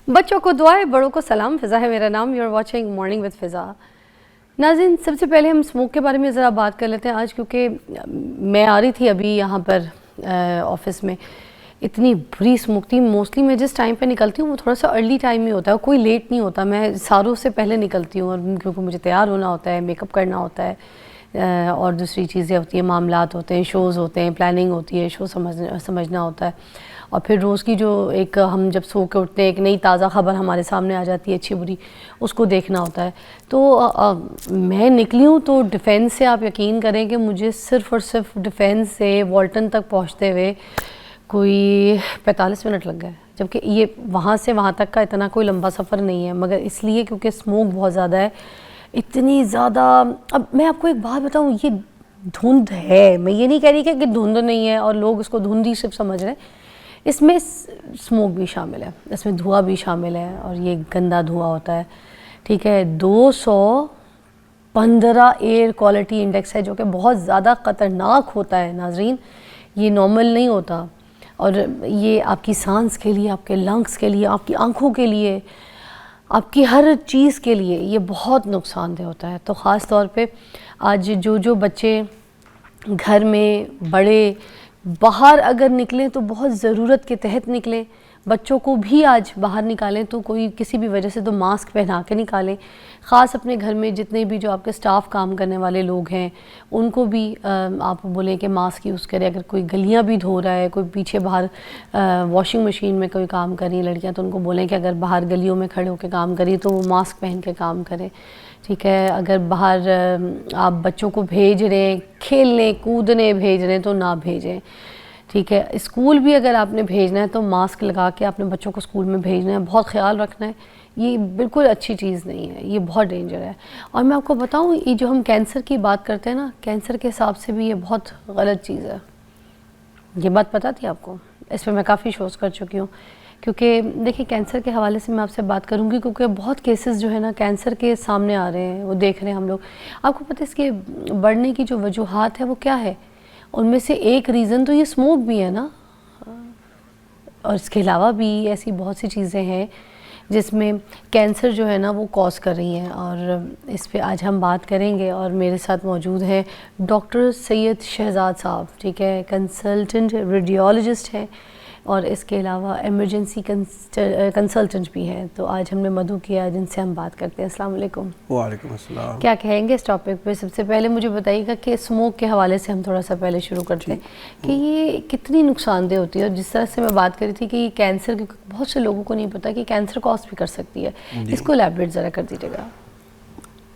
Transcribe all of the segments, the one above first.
بچوں کو دعائیں، بڑوں کو سلام. فضا ہے میرا نام. You are watching morning with Fiza. ناظرین، سب سے پہلے ہم اسموک کے بارے میں ذرا بات کر لیتے ہیں آج، کیونکہ میں آ رہی تھی ابھی یہاں پر آفس میں. اتنی بری اسموک تھی. موسٹلی میں جس ٹائم پہ نکلتی ہوں وہ تھوڑا سا ارلی ٹائم ہی ہوتا ہے، کوئی لیٹ نہیں ہوتا. میں ساروں سے پہلے نکلتی ہوں، اور کیونکہ مجھے تیار ہونا ہوتا ہے، میک اپ کرنا ہوتا ہے، اور دوسری چیزیں ہوتی ہیں، معاملات ہوتے ہیں، شوز ہوتے ہیں، پلاننگ ہوتی ہے، شو سمجھنا ہوتا ہے. اور پھر روز کی جو ایک ہم جب سو کے اٹھتے ہیں ایک نئی تازہ خبر ہمارے سامنے آ جاتی ہے، اچھی بری، اس کو دیکھنا ہوتا ہے. تو میں نکلی ہوں تو ڈیفینس سے آپ یقین کریں کہ مجھے صرف اور صرف ڈیفینس سے والٹن تک پہنچتے ہوئے کوئی 45 منٹ لگ گئے. جبکہ یہ وہاں سے وہاں تک کا اتنا کوئی لمبا سفر نہیں ہے، مگر اس لیے کیونکہ اسموک بہت زیادہ ہے، اتنی زیادہ. اب میں آپ کو ایک بات بتاؤں، یہ دھند ہے، میں یہ نہیں کہہ رہی کہ دھند نہیں ہے اور لوگ اس کو دھند ہی صرف سمجھ رہے ہیں. اس میں اسموک بھی شامل ہے، اس میں دھواں بھی شامل ہے، اور یہ گندا دھواں ہوتا ہے. ٹھیک ہے، 215 ایئر کوالٹی انڈیکس ہے، جو کہ بہت زیادہ خطرناک ہوتا ہے ناظرین. یہ نارمل نہیں ہوتا، اور یہ آپ کی سانس کے لیے، آپ کے لنگس کے لیے، آپ کی آنکھوں کے لیے، آپ کی ہر چیز کے لیے یہ بہت نقصان دہ ہوتا ہے. تو خاص طور پہ آج جو بچے گھر میں، بڑے باہر اگر نکلیں تو بہت ضرورت کے تحت نکلیں. بچوں کو بھی آج باہر نکالیں تو کوئی کسی بھی وجہ سے تو ماسک پہنا کے نکالیں. خاص اپنے گھر میں جتنے بھی جو آپ کے سٹاف کام کرنے والے لوگ ہیں ان کو بھی آپ بولیں کہ ماسک یوز کریں. اگر کوئی گلیاں بھی دھو رہا ہے، کوئی پیچھے باہر واشنگ مشین میں کوئی کام کر رہی ہیں لڑکیاں، تو ان کو بولیں کہ اگر باہر گلیوں میں کھڑے ہو کے کام کری تو وہ ماسک پہن کے کام کریں. ٹھیک ہے، اگر باہر آپ بچوں کو بھیج رہے ہیں، کھیلنے کودنے بھیج رہے ہیں تو نہ بھیجیں. ٹھیک ہے، اسکول بھی اگر آپ نے بھیجنا ہے تو ماسک لگا کے اپنے بچوں کو اسکول میں بھیجنا ہے، بہت خیال رکھنا ہے. یہ بالکل اچھی چیز نہیں ہے، یہ بہت ڈینجر ہے. اور میں آپ کو بتاؤں، یہ جو ہم کینسر کی بات کرتے ہیں نا، کینسر کے حساب سے بھی یہ بہت غلط چیز ہے. یہ بات پتہ تھی آپ کو؟ اس پہ میں کافی شوز کر چکی ہوں. کیونکہ دیکھیں، کینسر کے حوالے سے میں آپ سے بات کروں گی، کیونکہ بہت کیسز جو ہے نا کینسر کے سامنے آ رہے ہیں، وہ دیکھ رہے ہیں ہم لوگ. آپ کو پتہ ہے اس کے بڑھنے کی جو وجوہات ہے وہ کیا ہے؟ ان میں سے ایک ریزن تو یہ اسموک بھی ہے نا، اور اس کے علاوہ بھی ایسی بہت سی چیزیں ہیں جس میں کینسر جو ہے نا وہ کوز کر رہی ہیں، اور اس پہ آج ہم بات کریں گے. اور میرے ساتھ موجود ہیں ڈاکٹر سید شہزاد صاحب. ٹھیک ہے، کنسلٹنٹ ریڈیولوجسٹ ہیں، اور اس کے علاوہ ایمرجنسی کنسلٹنٹ بھی ہیں. تو آج ہم نے مدعو کیا جن سے ہم بات کرتے ہیں. السلام علیکم. وعلیکم السلام. کیا کہیں گے اس ٹاپک پہ؟ سب سے پہلے مجھے بتائیے گا کہ اسموک کے حوالے سے ہم تھوڑا سا پہلے شروع کرتے ہیں کہ یہ کتنی نقصان دہ ہوتی ہے. اور جس طرح سے میں بات کری تھی کہ یہ کینسر، کیونکہ بہت سے لوگوں کو نہیں پتا کہ کینسر کاز بھی کر سکتی ہے. اس کو الیبریٹ ذرا کر دیجیے گا.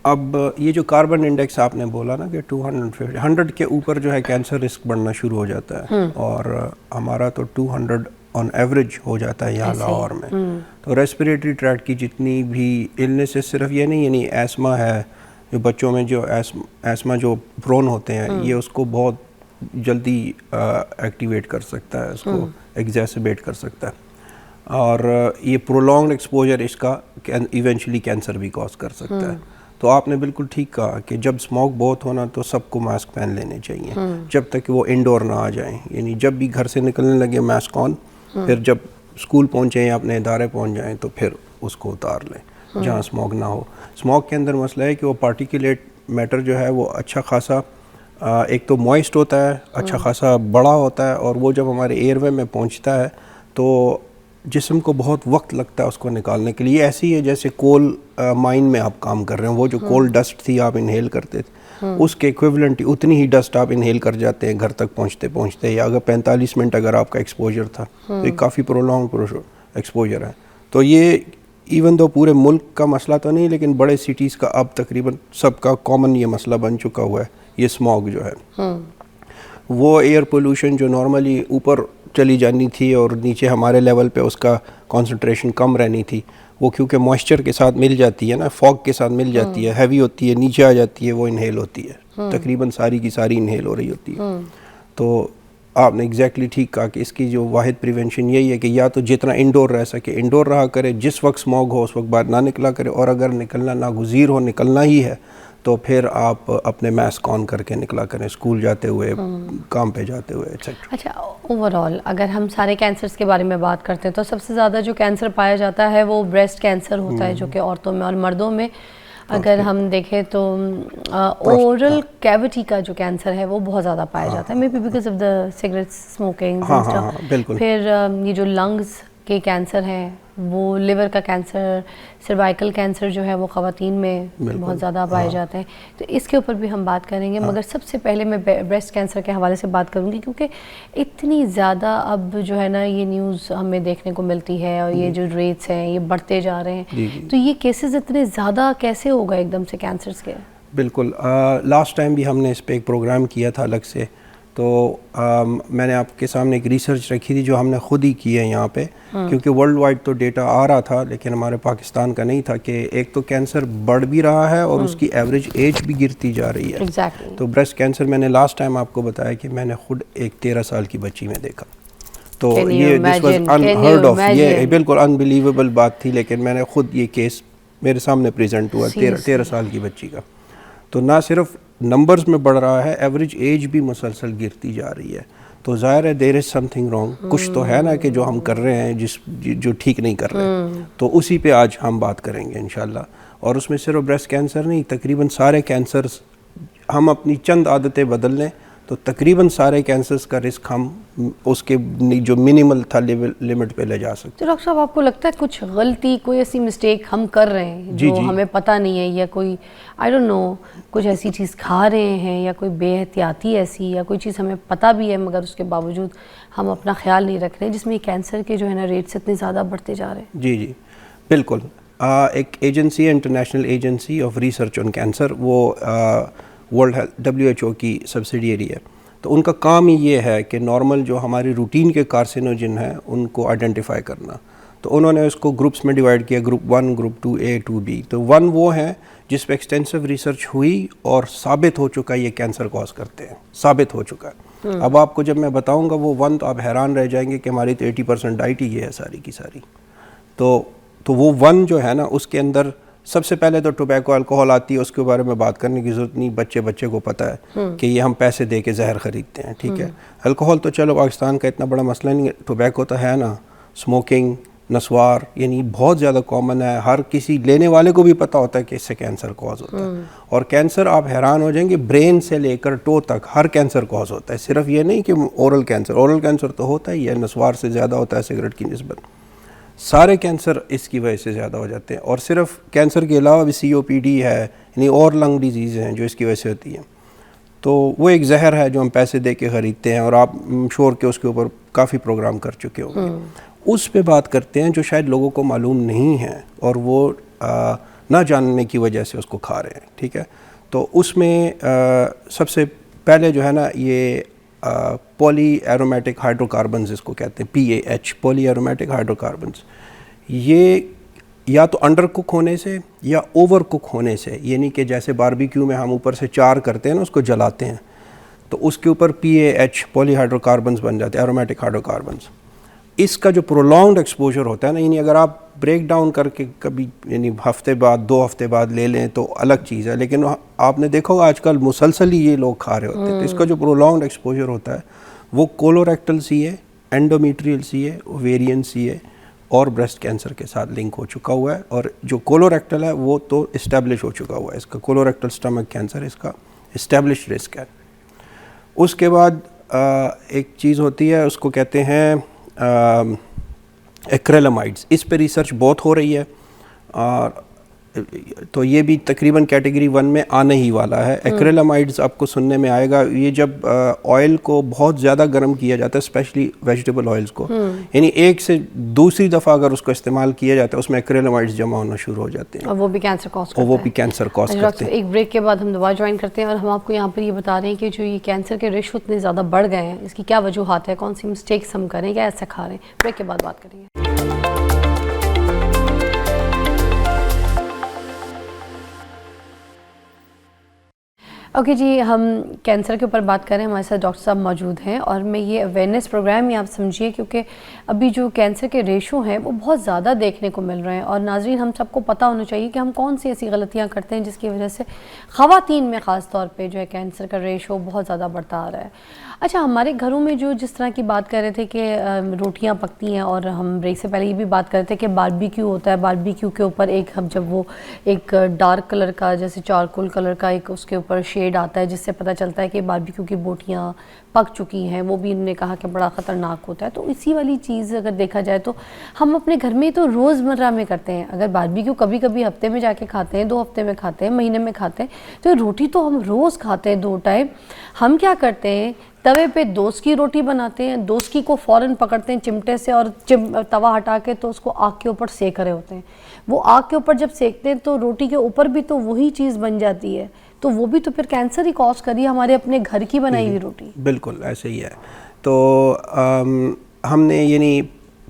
اب یہ جو کاربن انڈیکس آپ نے بولا نا کہ 100 کے اوپر جو ہے کینسر رسک بڑھنا شروع ہو جاتا ہے، اور ہمارا تو 200 آن ایوریج ہو جاتا ہے یہاں لاہور میں. تو ریسپریٹری ٹریکٹ کی جتنی بھی النیس، صرف یہ نہیں، یعنی ایسما ہے جو بچوں میں، جو ایسما جو پرون ہوتے ہیں، یہ اس کو بہت جلدی ایکٹیویٹ کر سکتا ہے، اس کو ایگزیسبیٹ کر سکتا ہے. اور یہ پرولونگڈ ایکسپوجر اس کا ایونچولی کینسر بھی کاز کر سکتا ہے. تو آپ نے بالکل ٹھیک کہا کہ جب اسموک بہت ہونا تو سب کو ماسک پہن لینے چاہیے، جب تک کہ وہ انڈور نہ آ جائیں. یعنی جب بھی گھر سے نکلنے لگے ماسک آن، پھر جب اسکول پہنچیں یا اپنے ادارے پہنچ جائیں تو پھر اس کو اتار لیں جہاں اسموک نہ ہو. اسموک کے اندر مسئلہ ہے کہ وہ پارٹیکولیٹ میٹر جو ہے وہ اچھا خاصا، ایک تو موئسٹ ہوتا ہے، اچھا خاصا بڑا ہوتا ہے، اور وہ جب ہمارے ایئر وے میں پہنچتا ہے تو جسم کو بہت وقت لگتا ہے اس کو نکالنے کے لیے. ایسی ہے جیسے کول مائن میں آپ کام کر رہے ہیں، وہ جو کول ڈسٹ تھی آپ انہیل کرتے تھے، اس کے ایکویولنٹ اتنی ہی ڈسٹ آپ انہیل کر جاتے ہیں گھر تک پہنچتے. یا اگر 45 منٹ اگر آپ کا ایکسپوجر تھا تو یہ کافی پرولونگ ایکسپوجر ہے. تو یہ ایون دو پورے ملک کا مسئلہ تو نہیں، لیکن بڑے سٹیز کا اب تقریباً سب کا کامن یہ مسئلہ بن چکا ہوا ہے. یہ اسموگ جو ہے، وہ ایئر پولوشن جو نارملی اوپر چلی جانی تھی اور نیچے ہمارے لیول پہ اس کا کانسنٹریشن کم رہنی تھی، وہ کیونکہ موئسچر کے ساتھ مل جاتی ہے نا، فوگ کے ساتھ مل جاتی ہے، ہیوی ہوتی ہے، نیچے آ جاتی ہے، وہ انہیل ہوتی ہے، تقریباً ساری کی ساری انہیل ہو رہی ہوتی ہے. تو آپ نے ایگزیکٹلی ٹھیک کہا کہ اس کی جو واحد پریونشن یہی ہے کہ یا تو جتنا انڈور رہ سکے انڈور رہا کرے، جس وقت اسموگ ہو اس وقت باہر نہ نکلا کرے، اور اگر نکلنا ناگزیر ہو، نکلنا ہی ہے تو پھر آپ اپنے ماسک آن کر کے نکلا کریں اسکول جاتے ہوئے, کام پہ جاتے ہوئے ایٹسیٹرا. اچھا, اوور آل اگر ہم سارے کینسرز کے بارے میں بات کرتے ہیں تو سب سے زیادہ جو کینسر پایا جاتا ہے وہ بریسٹ کینسر ہوتا ہے, جو کہ عورتوں میں, اور مردوں میں اگر ہم دیکھیں تو اورل کیوٹی کا جو کینسر ہے وہ بہت زیادہ پایا جاتا ہے, may be because of the cigarette smoking. پھر یہ جو لنگز کے کینسر ہیں, وہ لیور کا کینسر, سروائکل کینسر جو ہے وہ خواتین میں بہت زیادہ پائے جاتے ہیں. تو اس کے اوپر بھی ہم بات کریں گے, مگر سب سے پہلے میں بریسٹ کینسر کے حوالے سے بات کروں گی, کیونکہ اتنی زیادہ اب جو ہے نا یہ نیوز ہمیں دیکھنے کو ملتی ہے, اور یہ جو ریٹس ہیں یہ بڑھتے جا رہے ہیں. تو یہ کیسز اتنے زیادہ کیسے ہو گئے ایک دم سے کینسرز کے؟ بالکل, لاسٹ ٹائم بھی ہم نے اس پہ ایک پروگرام کیا تھا الگ سے, تو میں نے آپ کے سامنے ایک ریسرچ رکھی تھی جو ہم نے خود ہی کی ہے یہاں پہ, کیونکہ ورلڈ وائڈ تو ڈیٹا آ رہا تھا لیکن ہمارے پاکستان کا نہیں تھا, کہ ایک تو کینسر بڑھ بھی رہا ہے اور اس کی ایوریج ایج بھی گرتی جا رہی ہے. تو بریسٹ کینسر میں نے لاسٹ ٹائم آپ کو بتایا کہ میں نے خود ایک 13 سال کی بچی میں دیکھا, تو یہ دس واز انہرڈ آف, یہ بالکل انبلیویبل بات تھی, لیکن میں نے خود یہ کیس میرے سامنے پریزنٹ ہوا 13 سال کی بچی کا. تو نہ صرف نمبرز میں بڑھ رہا ہے, ایوریج ایج بھی مسلسل گرتی جا رہی ہے. تو ظاہر ہے دیر از سم تھنگ رانگ, کچھ تو ہے نا کہ جو ہم کر رہے ہیں جو ٹھیک نہیں کر رہے. تو اسی پہ آج ہم بات کریں گے انشاءاللہ. اور اس میں صرف بریسٹ کینسر نہیں, تقریباً سارے کینسرز, ہم اپنی چند عادتیں بدل لیں تو تقریباً سارے کینسرز کا رسک ہم اس کے جو منیمل تھا لمٹ پہ لے جا سکتے. تو ڈاکٹر صاحب آپ کو لگتا ہے کچھ غلطی, کوئی ایسی مسٹیک ہم کر رہے ہیں جو ہمیں پتہ نہیں ہے, یا کوئی آئی ڈونٹ نو کچھ ایسی چیز کھا رہے ہیں, یا کوئی بے احتیاطی ایسی, یا کوئی چیز ہمیں پتہ بھی ہے مگر اس کے باوجود ہم اپنا خیال نہیں رکھ رہے, جس میں کینسر کے جو ہے نا ریٹس اتنے زیادہ بڑھتے جا رہے ہیں؟ جی بالکل. ایک ایجنسی ہے, international agency of research on cancer, وہ ورلڈ WHO کی سبسیڈیری ہے. تو ان کا کام ہی یہ ہے کہ نارمل جو ہماری روٹین کے کارسینوجن ہیں ان کو آئیڈینٹیفائی کرنا. تو انہوں نے اس کو گروپس میں ڈیوائڈ کیا, گروپ 1, گروپ 2A, 2B. تو 1 وہ ہیں جس پہ ایکسٹینسو ریسرچ ہوئی اور ثابت ہو چکا یہ کینسر کاز کرتے ہیں, ثابت ہو چکا ہے. اب آپ کو جب میں بتاؤں گا وہ 1 تو آپ حیران رہ جائیں گے کہ ہماری تو 80% ڈائٹ ہی یہ ہے ساری کی ساری. تو وہ 1 جو ہے نا اس کے اندر سب سے پہلے تو ٹوبیکو الکوہول آتی ہے, اس کے بارے میں بات کرنے کی ضرورت نہیں, بچے کو پتہ ہے کہ یہ ہم پیسے دے کے زہر خریدتے ہیں, ٹھیک ہے. الکوہول تو چلو پاکستان کا اتنا بڑا مسئلہ نہیں ہے, ٹوبیکو تو ہے نا, اسموکنگ, نسوار, یعنی بہت زیادہ کامن ہے, ہر کسی لینے والے کو بھی پتہ ہوتا ہے کہ اس سے کینسر کاز ہوتا ہے. اور کینسر آپ حیران ہو جائیں گے, برین سے لے کر ٹو تک ہر کینسر کاز ہوتا ہے, صرف یہ نہیں کہ اورل کینسر تو ہوتا ہی ہے, نسوار سے زیادہ ہوتا ہے سگریٹ کی نسبت. سارے کینسر اس کی وجہ سے زیادہ ہو جاتے ہیں. اور صرف کینسر کے علاوہ بھی COPD ہے, یعنی اور لنگ ڈیزیز ہیں جو اس کی وجہ سے ہوتی ہیں. تو وہ ایک زہر ہے جو ہم پیسے دے کے خریدتے ہیں, اور آپ شور کے اس کے اوپر کافی پروگرام کر چکے ہوں گے. اس پہ بات کرتے ہیں جو شاید لوگوں کو معلوم نہیں ہے اور وہ نہ جاننے کی وجہ سے اس کو کھا رہے ہیں, ٹھیک ہے. تو اس میں سب سے پہلے جو ہے نا یہ پولی ایرومیٹک ہائیڈرو کاربنز اس کو کہتے ہیں, PAH, پولی ایرومیٹک ہائیڈرو کاربنز. یہ یا تو انڈر کک ہونے سے یا اوور کک ہونے سے, یعنی کہ جیسے باربیکیو میں ہم اوپر سے چار کرتے ہیں نا, اس کو جلاتے ہیں, تو اس کے اوپر PAH, پولی ہائیڈرو کاربنز بن جاتے ہیں, ایرومیٹک ہائیڈرو کاربنز. اس کا جو پرولونگڈ ایکسپوجر ہوتا ہے نا, یعنی اگر آپ بریک ڈاؤن کر کے کبھی یعنی ہفتے بعد 2 ہفتے بعد لے لیں تو الگ چیز ہے, لیکن آپ نے دیکھا ہوگا آج کل مسلسل ہی یہ لوگ کھا رہے ہوتے ہیں. تو اس کا جو پرولونگڈ ایکسپوجر ہوتا ہے وہ colorectal CA, اینڈومیٹریل CA, ovarian CA اور بریسٹ کینسر کے ساتھ لنک ہو چکا ہوا ہے. اور جو کولوریکٹل ہے وہ تو اسٹیبلش ہو چکا ہوا ہے, اس کا کولوریکٹل سٹمک کینسر اس کا اسٹیبلش رسک ہے. اس کے بعد ایک چیز ہوتی ہے, اس کو کہتے ہیں ایکریلامائڈز. اس پہ ریسرچ بہت ہو رہی ہے, اور تو یہ بھی تقریباً کیٹیگری 1 میں آنے ہی والا ہے. ایکریلامائڈز آپ کو سننے میں آئے گا, یہ جب آئل کو بہت زیادہ گرم کیا جاتا ہے, اسپیشلی ویجیٹیبل آئلز کو, یعنی ایک سے دوسری دفعہ اگر اس کو استعمال کیا جاتا ہے اس میں ایکریلامائڈز جمع ہونا شروع ہو جاتے ہیں, اور وہ بھی کینسر کاز کرتے ہیں. ایک بریک کے بعد ہم دوبارہ جوائن کرتے ہیں, اور ہم آپ کو یہاں پر یہ بتا رہے ہیں کہ جو یہ کینسر کے ریشو اتنے زیادہ بڑھ گئے ہیں, اس کی کیا وجوہات ہے, کون سی مسٹیکس ہم کریں, کیا ایسا کھا رہے ہیں. بریک کے بعد بات کریں گے. اوکے جی، ہم کینسر کے اوپر بات کریں، ہمارے ساتھ ڈاکٹر صاحب موجود ہیں، اور میں یہ اویئرنیس پروگرام ہی آپ سمجھیے، کیونکہ ابھی جو کینسر کے ریشو ہیں وہ بہت زیادہ دیکھنے کو مل رہے ہیں، اور ناظرین ہم سب کو پتہ ہونا چاہیے کہ ہم کون سی ایسی غلطیاں کرتے ہیں جس کی وجہ سے خواتین میں خاص طور پہ جو ہے کینسر کا ریشو بہت زیادہ بڑھتا آ رہا ہے۔ اچھا، ہمارے گھروں میں جو جس طرح کی بات کر رہے تھے کہ روٹیاں پکتی ہیں، اور ہم بریک سے پہلے یہ بھی بات کر رہے تھے کہ باربیکیو ہوتا ہے، باربیکیو کے اوپر ایک ہم جب وہ ایک ڈارک کلر کا جیسے چارکول کلر کا ایک اس کے اوپر شیڈ آتا ہے جس سے پتہ چلتا ہے کہ باربیکیو کی بوٹیاں پک چکی ہیں، وہ بھی انہوں نے کہا کہ بڑا خطرناک ہوتا ہے۔ تو اسی والی چیز اگر دیکھا جائے تو ہم اپنے گھر میں تو روز مرہ میں کرتے ہیں، اگر باربیکیو کبھی کبھی ہفتے میں جا کے کھاتے ہیں، 2 ہفتے میں کھاتے ہیں، مہینے میں کھاتے ہیں، تو روٹی تو ہم روز کھاتے ہیں 2 ٹائم۔ ہم کیا کرتے ہیں، توے پہ دوست کی روٹی بناتے ہیں، دوست کی کو فوراً پکڑتے ہیں چمٹے سے اور توا ہٹا کے تو اس کو آگ کے اوپر سیک رہے ہوتے ہیں۔ وہ آگ کے اوپر جب سیکتے ہیں تو روٹی کے اوپر بھی تو وہی چیز بن جاتی ہے، تو وہ بھی تو پھر کینسر ہی کاز کری ہمارے اپنے گھر کی بنائی ہوئی روٹی۔ بالکل ایسے ہی ہے۔ تو ہم نے یعنی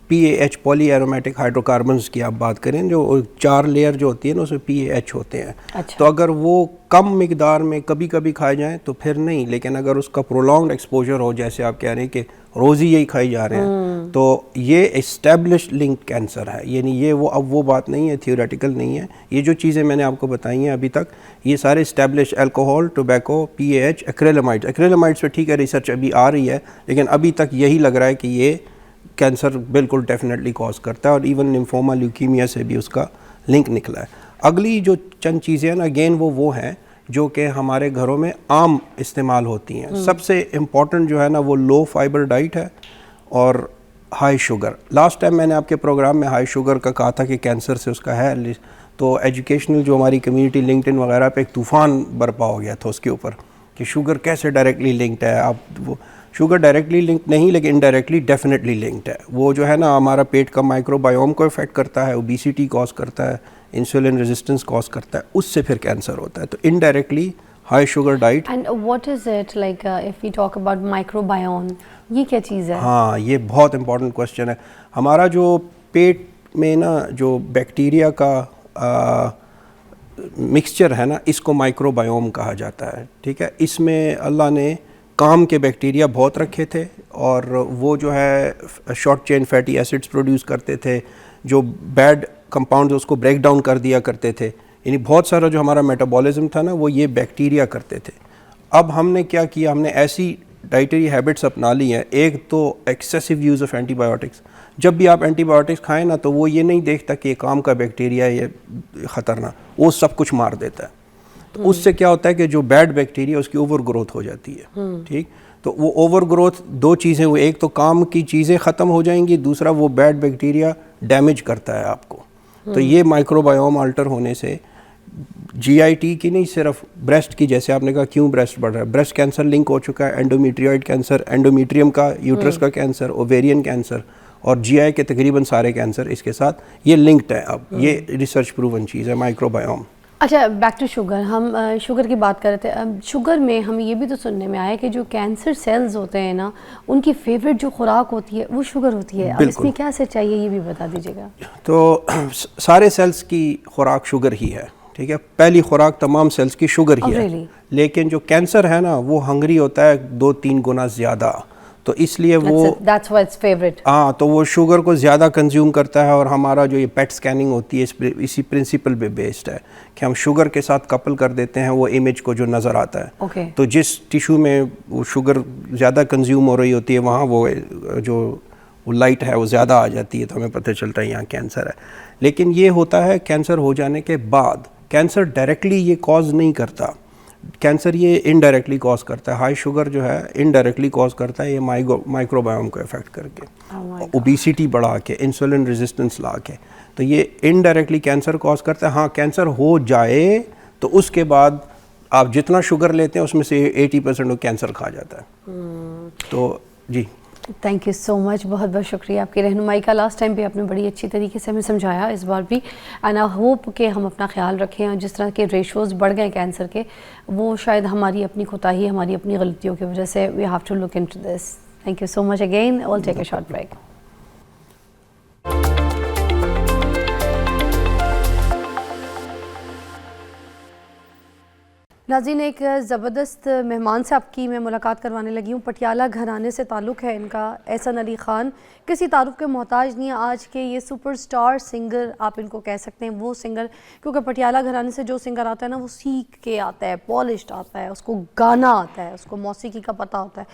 P A H polyaromatic hydrocarbons کی آپ بات کریں، جو 4 لیئر جو ہوتی ہے نا اس میں پی اے ایچ ہوتے ہیں۔ تو اگر وہ کم مقدار میں کبھی کبھی کھائے جائیں تو پھر نہیں، لیکن اگر اس کا پرولونگڈ ایکسپوجر ہو، جیسے آپ کہہ رہے ہیں کہ روز ہی یہی کھائی جا رہے ہیں، تو یہ اسٹیبلشڈ لنکڈ کینسر ہے۔ یعنی یہ اب وہ بات نہیں ہے، تھیوریٹیکل نہیں ہے۔ یہ جو چیزیں میں نے آپ کو بتائی ہیں ابھی تک، یہ سارے establish alcohol, tobacco, P A H, acrylamides پہ ٹھیک ہے ریسرچ ابھی آ رہی ہے، لیکن ابھی تک یہی لگ رہا ہے کہ یہ کینسر بالکل ڈیفینیٹلی کاز کرتا ہے، اور ایون لیمفوما لیوکیمیا سے بھی اس کا لنک نکلا ہے۔ اگلی جو چند چیزیں ہیں نا، اگین وہ ہیں جو کہ ہمارے گھروں میں عام استعمال ہوتی ہیں۔ سب سے امپورٹنٹ جو ہے نا وہ لو فائبر ڈائٹ ہے اور ہائی شوگر۔ لاسٹ ٹائم میں نے آپ کے پروگرام میں ہائی شوگر کا کہا تھا کہ کینسر سے اس کا ہے، تو ایجوکیشنل جو ہماری کمیونٹی لنکڈ ان وغیرہ پہ ایک طوفان برپا ہو گیا تھا اس کے اوپر کہ شوگر کیسے ڈائریکٹلی لنکڈ ہے۔ اب وہ شوگر ڈائریکٹلی لنکڈ نہیں، لیکن انڈائریکٹلی ڈیفینیٹلی لنکڈ ہے۔ وہ جو ہے نا ہمارا پیٹ کا مائکرو بائیوم کو افیکٹ کرتا ہے، اوبیسٹی کاز کرتا ہے، انسولن ریزسٹنس کاز کرتا ہے، اس سے پھر کینسر ہوتا ہے۔ تو indirectly high sugar diet. And what is it like if we talk about microbiome, یہ کیا چیز ہے؟ ہاں، یہ بہت امپورٹنٹ کوشچن ہے۔ ہمارا جو پیٹ میں نا جو بیکٹیریا کا مکسچر ہے نا، اس کو مائکرو بائیوم کہا جاتا ہے، ٹھیک ہے۔ اس میں اللہ نے کام کے بیکٹیریا بہت رکھے تھے، اور وہ جو ہے شارٹ چین فیٹی ایسڈز پروڈیوس کرتے تھے، جو بیڈ کمپاؤنڈز اس کو بریک ڈاؤن کر دیا کرتے تھے۔ یعنی بہت سارا جو ہمارا میٹابولزم تھا نا وہ یہ بیکٹیریا کرتے تھے۔ اب ہم نے کیا کیا، ہم نے ایسی ڈائٹری ہیبٹس اپنا لی ہیں۔ ایک تو excessive use of antibiotics. جب بھی آپ اینٹی بایوٹکس کھائیں نا تو وہ یہ نہیں دیکھتا کہ یہ کام کا بیکٹیریا ہے، یہ خطرناک، وہ سب کچھ مار دیتا ہے۔ تو اس سے کیا ہوتا ہے کہ جو بیڈ بیکٹیریا اس کی اوور گروتھ ہو جاتی ہے، ٹھیک۔ تو وہ اوور گروتھ 2 چیزیں ہوئی، ایک تو کام کی چیزیں ختم ہو جائیں گی، دوسرا وہ بیڈ بیکٹیریا ڈیمیج کرتا ہے آپ کو۔ تو یہ مائکرو بائیوم آلٹر ہونے سے جی آئی ٹی کی نہیں، صرف بریسٹ کی، جیسے آپ نے کہا کیوں بریسٹ بڑھ رہا ہے، بریسٹ کینسر لنک ہو چکا ہے، اینڈومیٹریوئڈ کینسر، اینڈومیٹریم کا، یوٹرس کا کینسر، اوویرین کینسر، اور جی آئی کے تقریباً سارے کینسر اس کے ساتھ یہ لنکڈ ہے۔ اب یہ ریسرچ پروون چیز ہے مائکرو بائیوم۔ اچھا، بیک ٹو شوگر، ہم شوگر کی بات کر رہے تھے۔ شوگر میں ہمیں یہ بھی تو سننے میں آیا کہ جو کینسر سیلز ہوتے ہیں نا، ان کی فیوریٹ جو خوراک ہوتی ہے وہ شوگر ہوتی ہے۔ اب اس میں کیا سچائی ہے یہ بھی بتا دیجیے گا۔ تو سارے سیلز کی خوراک شوگر ہی ہے، ٹھیک ہے۔ پہلی خوراک تمام سیلز کی شوگر ہی ہے، لیکن جو کینسر ہے نا وہ ہنگری ہوتا ہے 2-3 گنا زیادہ، تو اس لیے وہ ہاں تو وہ شوگر کو زیادہ کنزیوم کرتا ہے۔ اور ہمارا جو یہ پیٹ سکیننگ ہوتی ہے اسی پرنسپل پہ بیسڈ ہے کہ ہم شوگر کے ساتھ کپل کر دیتے ہیں وہ امیج کو جو نظر آتا ہے۔ تو جس ٹیشو میں وہ شوگر زیادہ کنزیوم ہو رہی ہوتی ہے وہاں وہ جو لائٹ ہے وہ زیادہ آ جاتی ہے، تو ہمیں پتہ چلتا ہے یہاں کینسر ہے۔ لیکن یہ ہوتا ہے کینسر ہو جانے کے بعد۔ کینسر ڈائریکٹلی یہ کاز نہیں کرتا، کینسر یہ انڈائریکٹلی کاز کرتا ہے۔ ہائی شوگر جو ہے انڈائریکٹلی کاز کرتا ہے یہ مائکرو بائیوم کو افیکٹ کر کے، اوبیسٹی بڑھا کے، انسولن ریزسٹنس لا کے، تو یہ انڈائریکٹلی کینسر کاز کرتا ہے۔ ہاں کینسر ہو جائے تو اس کے بعد آپ جتنا شوگر لیتے ہیں اس میں سے 80% کینسر کھا جاتا ہے۔ تو جی تھینک یو سو مچ، بہت بہت شکریہ آپ کی رہنمائی کا۔ لاسٹ ٹائم بھی آپ نے بڑی اچھی طریقے سے ہمیں سمجھایا، اس بار بھی، اینڈ آئی ہوپ کہ ہم اپنا خیال رکھیں، اور جس طرح کے ریشوز بڑھ گئے کینسر کے، وہ شاید ہماری اپنی کوتاہی، ہماری اپنی غلطیوں کی وجہ سے we have to look into this. Thank you so much again, all take a short break. ناظرین، ایک زبردست مہمان سے آپ کی میں ملاقات کروانے لگی ہوں. پٹیالہ گھرانے سے تعلق ہے ان کا. احسن علی خان کسی تعارف کے محتاج نہیں ہے. آج کے یہ سپر سٹار سنگر آپ ان کو کہہ سکتے ہیں, وہ سنگر, کیونکہ پٹیالہ گھرانے سے جو سنگر آتا ہے نا وہ سیکھ کے آتا ہے, پالشڈ آتا ہے, اس کو گانا آتا ہے, اس کو موسیقی کا پتہ ہوتا ہے,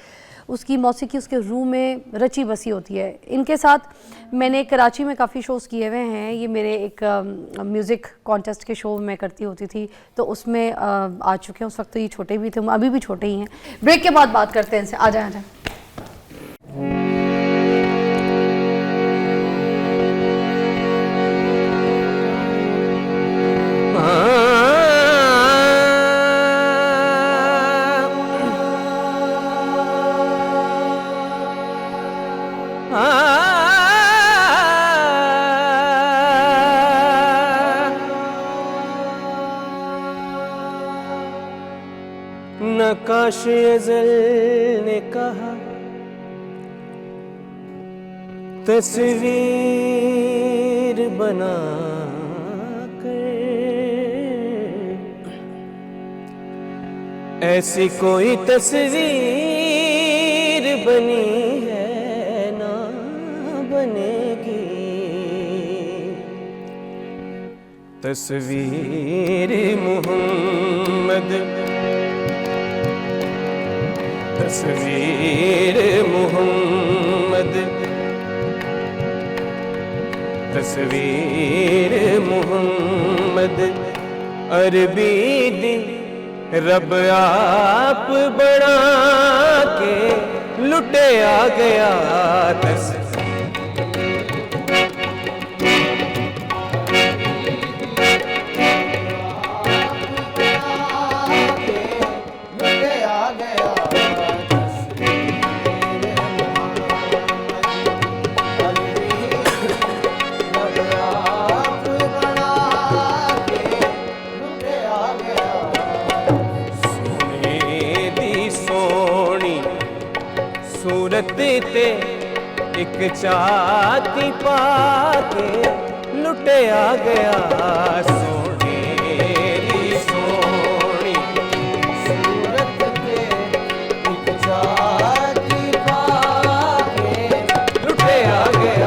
اس کی موسیقی اس کے روح میں رچی بسی ہوتی ہے. ان کے ساتھ میں نے کراچی میں کافی شوز کیے ہوئے ہیں. یہ میرے ایک میوزک کانٹیسٹ کے شو میں کرتی ہوتی تھی, تو اس میں آ چکے ہیں. اس وقت تو یہ چھوٹے بھی تھے, ابھی بھی چھوٹے ہی ہیں. بریک کے بعد بات کرتے ہیں ان سے. آ جائیں. نقاش ازل نے کہا تصویر بنا کر, ایسی کوئی تصویر بنی ہے نہ بنے گی. تصویر محمد, تصویر محمد, تصویر محمد عربی دی رب آپ بنا کے لٹے آ گیا. تے ایک چاتی پا کے لٹے آ گیا. سونے دی سونی صورت تے ایک چاتی پا کے لٹے آ گیا.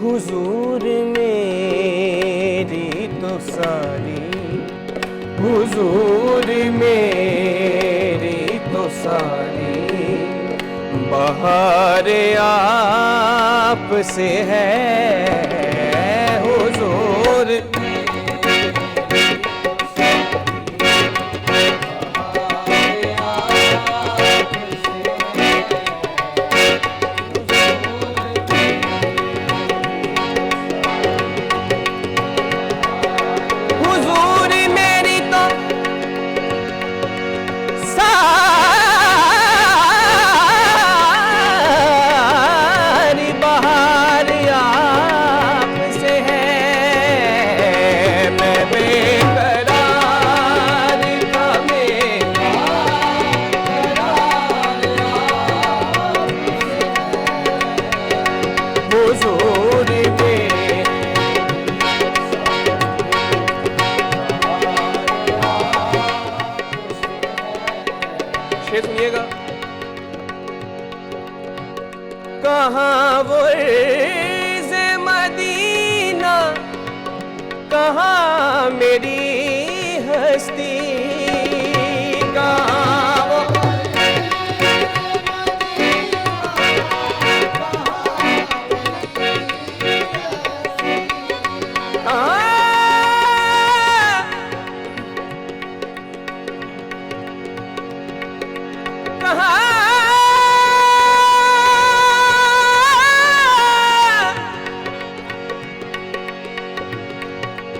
حضور میری تو ساری, حضور میری تو ساری بہار آپ سے ہے. حضور کہاں وہ عرض مدینہ, کہاں میری ہستی, کہاں وہ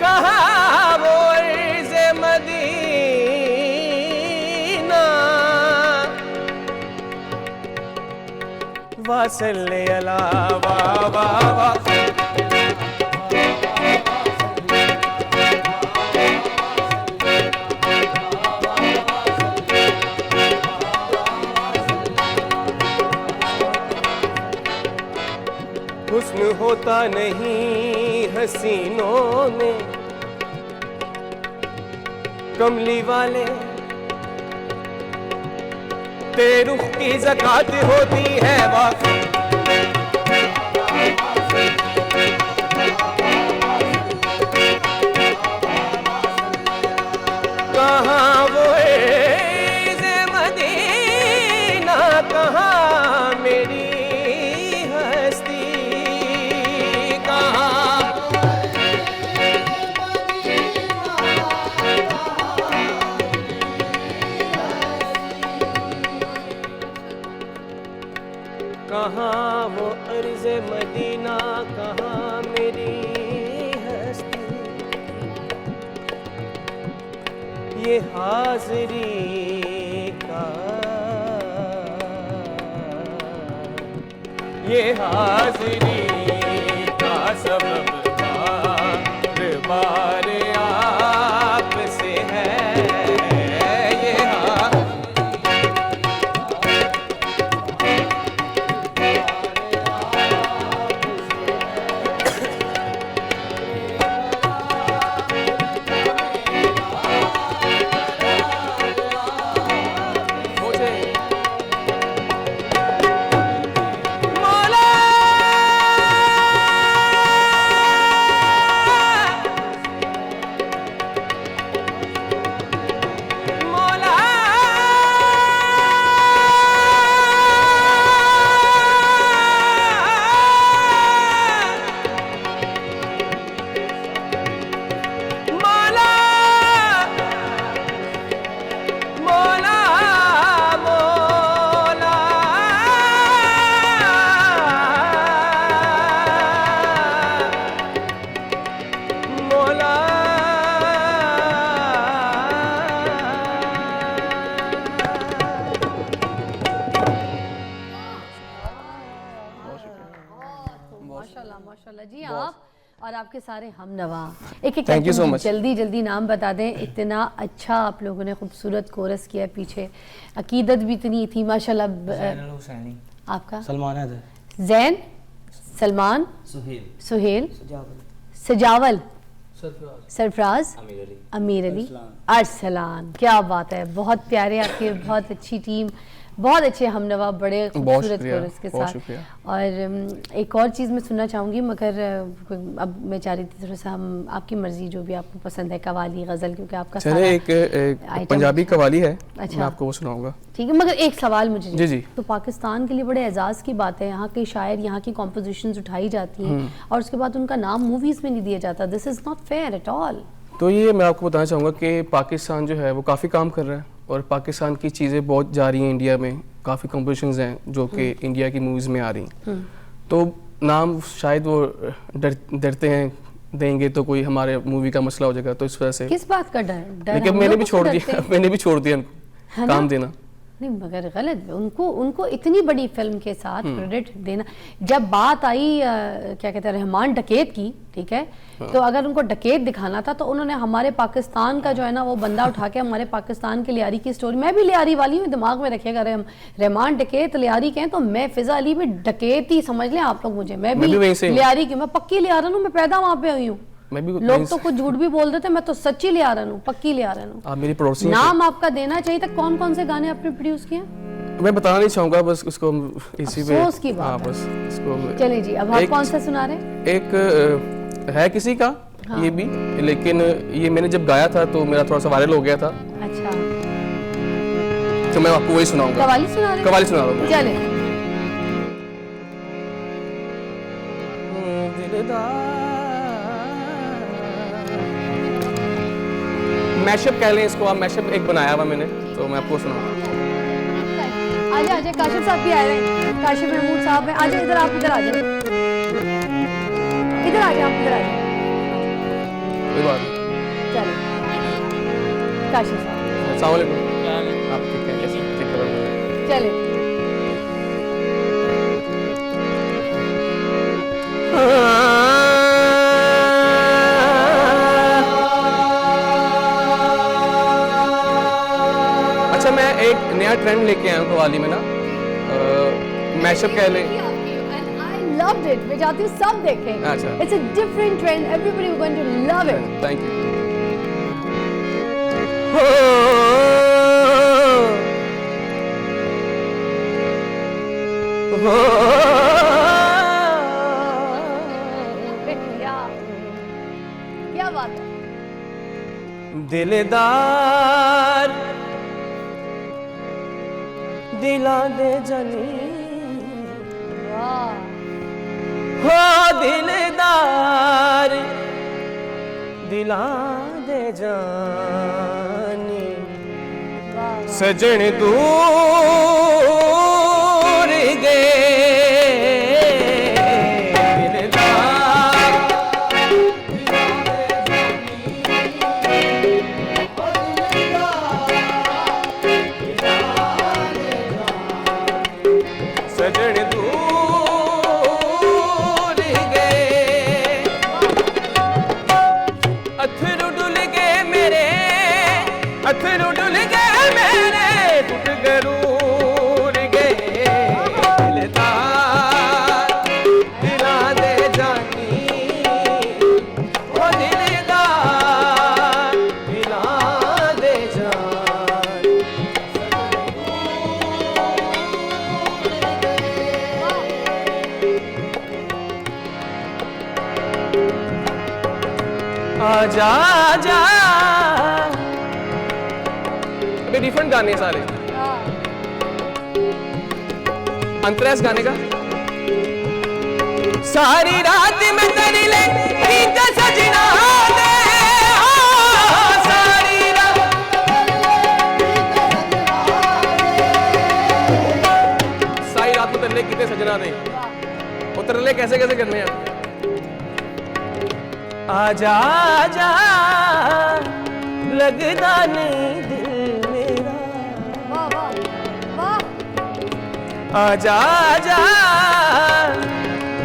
کہاں وہ عرض مدینہ صلی اللہ واہ واہ واہ حسن ہوتا نہیں حسینوں میں کملی والے تیرے رخ کی زکات ہوتی ہے واقعی کہاں وہ عز مدینہ کہاں میری ہستی کہاں کہاں وہ عرض مدینہ کہاں میری ہستی یہ حاضری کا یہ حاضری کا سبب بار بار آپ سے ہے ماشاءاللہ جی آپ اور آپ کے سارے ہم نوا ایک ایک جلدی جلدی نام بتا دیں. اتنا اچھا آپ لوگوں نے خوبصورت کورس کیا پیچھے, عقیدت بھی اتنی تھی ماشاءاللہ. زین الحسینی, آپ کا سلمان حیدر, زین, سلمان, سہیل, سجاول, سرفراز, امیر علی, ارسلان. کیا بات ہے, بہت پیارے آپ کے, بہت اچھی ٹیم, بہت اچھے ہم نوا, بڑے خوبصورت کورس کے ساتھ. اور ایک اور چیز میں سننا چاہوں گی, مگر اب میں چاہ رہی تھی تھوڑا سا ہم آپ کی مرضی جو بھی آپ کو پسند ہے, قوالی, غزل, کیونکہ آپ کا چلے ایک پنجابی قوالی ہے, میں آپ کو وہ سناؤں گا. ٹھیک ہے, مگر ایک سوال مجھے جی تو پاکستان کے لیے بڑے اعزاز کی بات ہے, یہاں کے شاعر, یہاں کی کمپوزیشنز اٹھائی جاتی ہیں اور اس کے بعد ان کا نام موویز میں نہیں دیا جاتا. This is not fair at all. تو یہ میں آپ کو بتانا چاہوں گا کہ پاکستان جو ہے وہ کافی کام کر رہا ہے, اور پاکستان کی چیزیں بہت جا رہی ہیں انڈیا میں, کافی کمپوزیشنز ہیں جو کہ انڈیا کی موویز میں آ رہی ہیں. تو نام شاید وہ ڈرتے ہیں دیں گے تو کوئی ہمارے مووی کا مسئلہ ہو جائے گا, تو اس وجہ سے. کس بات کا ڈر؟ لیکن میں نے بھی چھوڑ دیا ان کو کام دینا. نہیں مگر غلط, ان کو اتنی بڑی فلم کے ساتھ کریڈٹ دینا. جب بات آئی کیا کہتے ہیں رحمان ڈکیت کی, ٹھیک ہے, تو اگر ان کو ڈکیت دکھانا تھا تو انہوں نے ہمارے پاکستان کا جو ہے نا وہ بندہ اٹھا کے ہمارے پاکستان کے لیاری کی سٹوری, میں بھی لیاری والی ہوں, دماغ میں رکھے گا, رحمان ڈکیت لیاری کے ہیں تو میں فضا علی بھی ڈکیت ہی سمجھ لیں آپ لوگ مجھے, میں بھی لیاری کی, میں پکی لیارن ہوں, میں پیدا وہاں پہ ہوئی ہوں. لوگ تو کچھ جھوٹ بھی بول دیتے, میں تو سچی لے آ رہا ہوں, پکی لے آ رہا ہوں. آپ میری پڑوسی ہیں. نام آپ کا دینا چاہیے تھا, کون کون سے گانے آپ نے پروڈیوس کیے ہیں؟ میں بتانا نہیں چاہوں گا, بس اس کو اسی پہ افسوس کی بات ہے. بس اس کو چلیں جی, اب آپ کون سا سنا رہے ہیں؟ ایک ہے کسی کا یہ بھی, لیکن یہ میں نے جب گایا تھا تو میرا تھوڑا سا وائرل ہو گیا تھا. اچھا, تو میں آپ کو وہی سناؤں گا. قوالی سنا رہے ہیں؟ قوالی سنا رہا ہوں. چلیں. میش اپ کہہ لیں اس کو آپ, میش اپ ایک بنایا ہوا میں نے, تو میں آپ کو سناؤں گا. آجائے آجائے, کاشف صاحب بھی آئے ہیں, کاشف محمود صاحب ہیں, آجائے ادھر, آپ ادھر آجائے, ادھر آجائے, آپ ادھر آجائے. کوئی بات نہیں. چلیں کاشف صاحب, السلام علیکم. آپ ٹھیک ہیں؟ کیسے ٹھیک ہے؟ چلیں. اچھا میں ایک نیا ٹرینڈ لے کے آیا ہوں قوالی میں نا, میش اپ کہہ لیں. loved it. میں چاہتی ہوں سب دیکھیں. اچھا. It's a different trend. Everybody is going to love it. Thank you. کیا بات ہے. دلدار دلاں دے جانی ہو دلدار دلاں دے جانی سجن دور گئے جا جا ابھی ڈیفرنٹ گانے سارے, انترس گانے کا. ساری رات میں تیری لے گیت سجنا دے, ساری رات میں ترلے کیتے سجنا دے. وہ ترلے کیسے کیسے کرنے ہیں؟ آجا آجا لگدا نہیں دل میرا, آجا آجا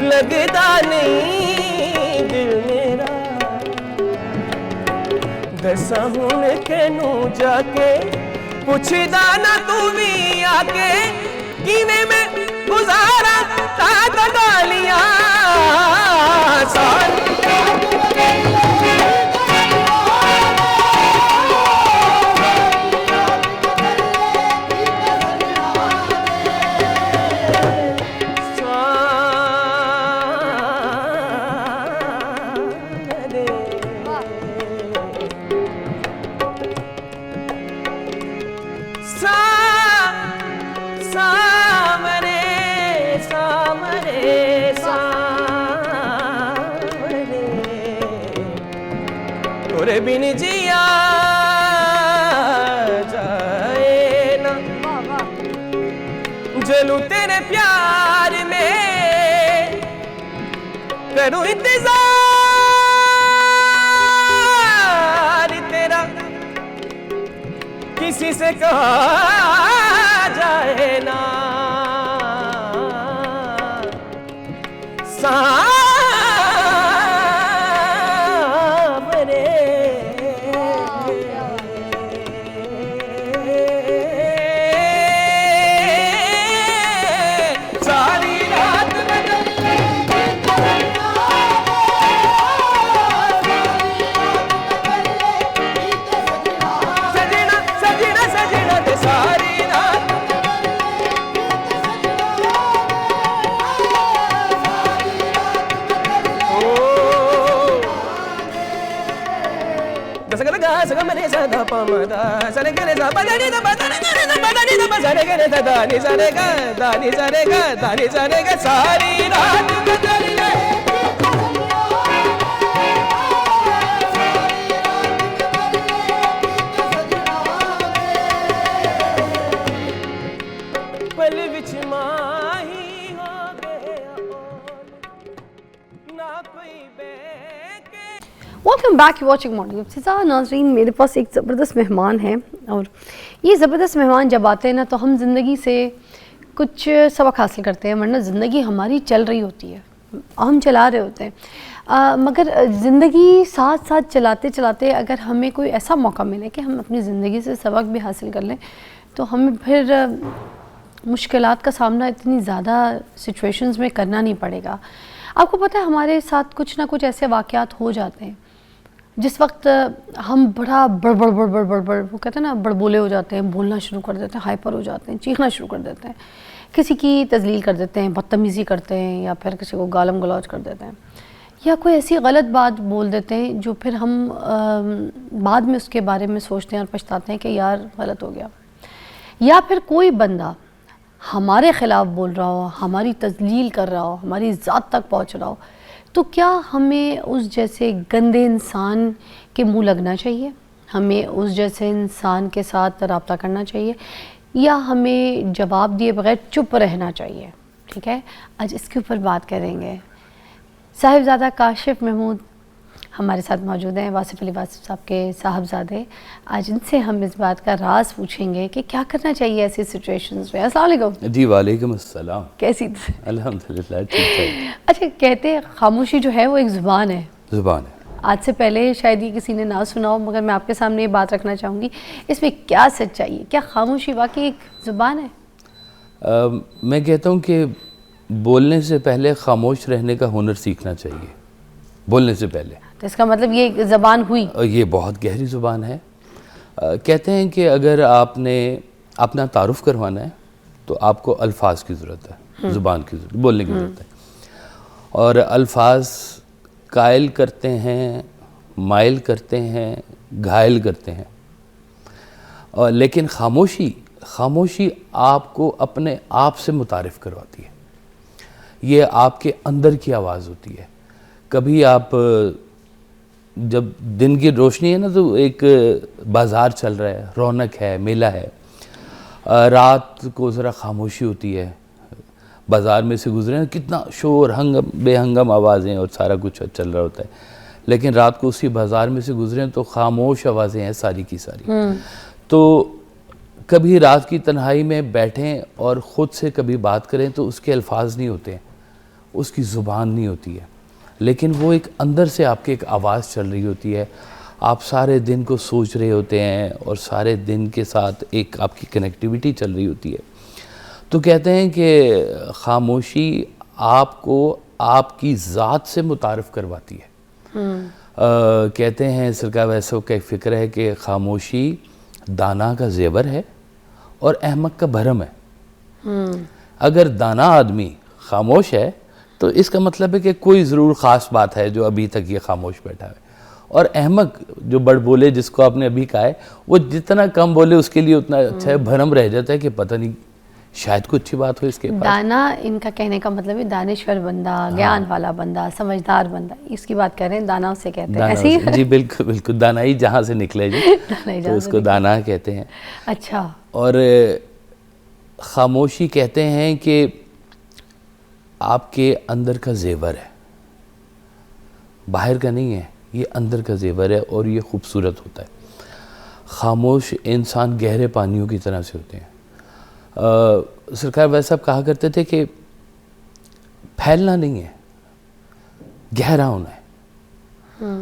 لگدا نہیں دل میرا, دساں ہن کینوں جا کے پوچھدا نہ تو بھی آ کے کیویں میں گزارا رات گالیاں ساری بن جیا جائے نا جلوں تیرے پیار میں کروں انتظار تیرا کسی سے کہا جائے نا ساری رات پل وچ ماہی ہو گیا نہ کوئی ویلکم بیک واچنگ مارننگ ابتدا. ناظرین میرے پاس ایک زبردست مہمان ہے, اور یہ زبردست مہمان جب آتے ہیں نا تو ہم زندگی سے کچھ سبق حاصل کرتے ہیں, ورنہ زندگی ہماری چل رہی ہوتی ہے, ہم چلا رہے ہوتے ہیں، مگر زندگی ساتھ ساتھ چلاتے چلاتے اگر ہمیں کوئی ایسا موقع ملے کہ ہم اپنی زندگی سے سبق بھی حاصل کر لیں تو ہمیں پھر مشکلات کا سامنا اتنی زیادہ سچویشنز میں کرنا نہیں پڑے گا. آپ کو پتہ ہے ہمارے ساتھ کچھ نہ کچھ ایسے واقعات ہو جاتے ہیں جس وقت ہم بڑا بڑ وہ کہتے ہیں نا بڑبولے ہو جاتے ہیں، بولنا شروع کر دیتے ہیں، ہائپر ہو جاتے ہیں، چیخنا شروع کر دیتے ہیں، کسی کی تذلیل کر دیتے ہیں، بدتمیزی کرتے ہیں، یا پھر کسی کو گالم گلوچ کر دیتے ہیں، یا کوئی ایسی غلط بات بول دیتے ہیں جو پھر ہم بعد میں اس کے بارے میں سوچتے ہیں اور پچھتاتے ہیں کہ یار غلط ہو گیا. یا پھر کوئی بندہ ہمارے خلاف بول رہا ہو، ہماری تذلیل کر رہا ہو، ہماری ذات تک پہنچ رہا ہو، تو کیا ہمیں اس جیسے گندے انسان کے منہ لگنا چاہیے؟ ہمیں اس جیسے انسان کے ساتھ رابطہ کرنا چاہیے، یا ہمیں جواب دیے بغیر چپ رہنا چاہیے؟ ٹھیک ہے، آج اس کے اوپر بات کریں گے. صاحبزادہ کاشف محمود ہمارے ساتھ موجود ہیں، واصف علی واصف صاحب کے صاحبزادے. آج ان سے ہم اس بات کا راز پوچھیں گے کہ کیا کرنا چاہیے ایسی سچویشنز میں. السلام علیکم. جی وعلیکم السلام. کیسی؟ الحمدللہ ٹھیک ٹھاک. اچھا، کہتے ہیں خاموشی جو ہے وہ ایک زبان ہے. زبان ہے. آج سے پہلے شاید یہ کسی نے نہ سنا ہو، مگر میں آپ کے سامنے یہ بات رکھنا چاہوں گی. اس میں کیا سچائی ہے؟ کیا خاموشی واقعی ایک زبان ہے؟ میں کہتا ہوں کہ بولنے سے پہلے خاموش رہنے کا ہنر سیکھنا چاہیے. بولنے سے پہلے. تو اس کا مطلب یہ ایک زبان ہوئی. یہ بہت گہری زبان ہے. کہتے ہیں کہ اگر آپ نے اپنا تعارف کروانا ہے تو آپ کو الفاظ کی ضرورت ہے، زبان کی ضرورت، بولنے کی ضرورت ہے. اور الفاظ قائل کرتے ہیں، مائل کرتے ہیں، گھائل کرتے ہیں. لیکن خاموشی آپ کو اپنے آپ سے متعارف کرواتی ہے. یہ آپ کے اندر کی آواز ہوتی ہے. کبھی آپ جب دن کی روشنی ہے نا تو ایک بازار چل رہا ہے، رونق ہے، میلہ ہے. رات کو ذرا خاموشی ہوتی ہے، بازار میں سے گزرے ہیں، کتنا شور، بے ہنگم آوازیں اور سارا کچھ چل رہا ہوتا ہے. لیکن رات کو اسی بازار میں سے گزرے ہیں تو خاموش آوازیں ہیں ساری کی ساری. تو کبھی رات کی تنہائی میں بیٹھیں اور خود سے کبھی بات کریں تو اس کے الفاظ نہیں ہوتے ہیں، اس کی زبان نہیں ہوتی ہے، لیکن وہ ایک اندر سے آپ کے ایک آواز چل رہی ہوتی ہے. آپ سارے دن کو سوچ رہے ہوتے ہیں اور سارے دن کے ساتھ ایک آپ کی کنیکٹیویٹی چل رہی ہوتی ہے. تو کہتے ہیں کہ خاموشی آپ کو آپ کی ذات سے متعارف کرواتی ہے. کہتے ہیں سرکار ویسو کا ایک فکر ہے کہ خاموشی دانا کا زیور ہے اور احمق کا بھرم ہے. اگر دانا آدمی خاموش ہے تو اس کا مطلب ہے کہ کوئی ضرور خاص بات ہے جو ابھی تک یہ خاموش بیٹھا ہے. اور احمق جو بڑ بولے، جس کو آپ نے ابھی کہا ہے، وہ جتنا کم بولے اس کے لیے اتنا اچھا ہے. بھرم رہ جاتا ہے کہ پتہ نہیں شاید کوئی اچھی بات ہو اس کے پاس. دانا ان کا کہنے کا مطلب ہے دانشور بندہ، گیان والا بندہ، سمجھدار بندہ. اس کی بات کر رہے ہیں، دانا اسے کہتے ہیں. ایسے ہی جی بالکل دانائی جہاں سے نکلے جی تو اس کو دانا کہتے ہیں. اچھا. اور خاموشی کہتے ہیں کہ آپ کے اندر کا زیور ہے، باہر کا نہیں ہے، یہ اندر کا زیور ہے اور یہ خوبصورت ہوتا ہے. خاموش انسان گہرے پانیوں کی طرح سے ہوتے ہیں. سرکار ویسے صاحب کہا کرتے تھے کہ پھیلنا نہیں ہے، گہرا ہونا ہے.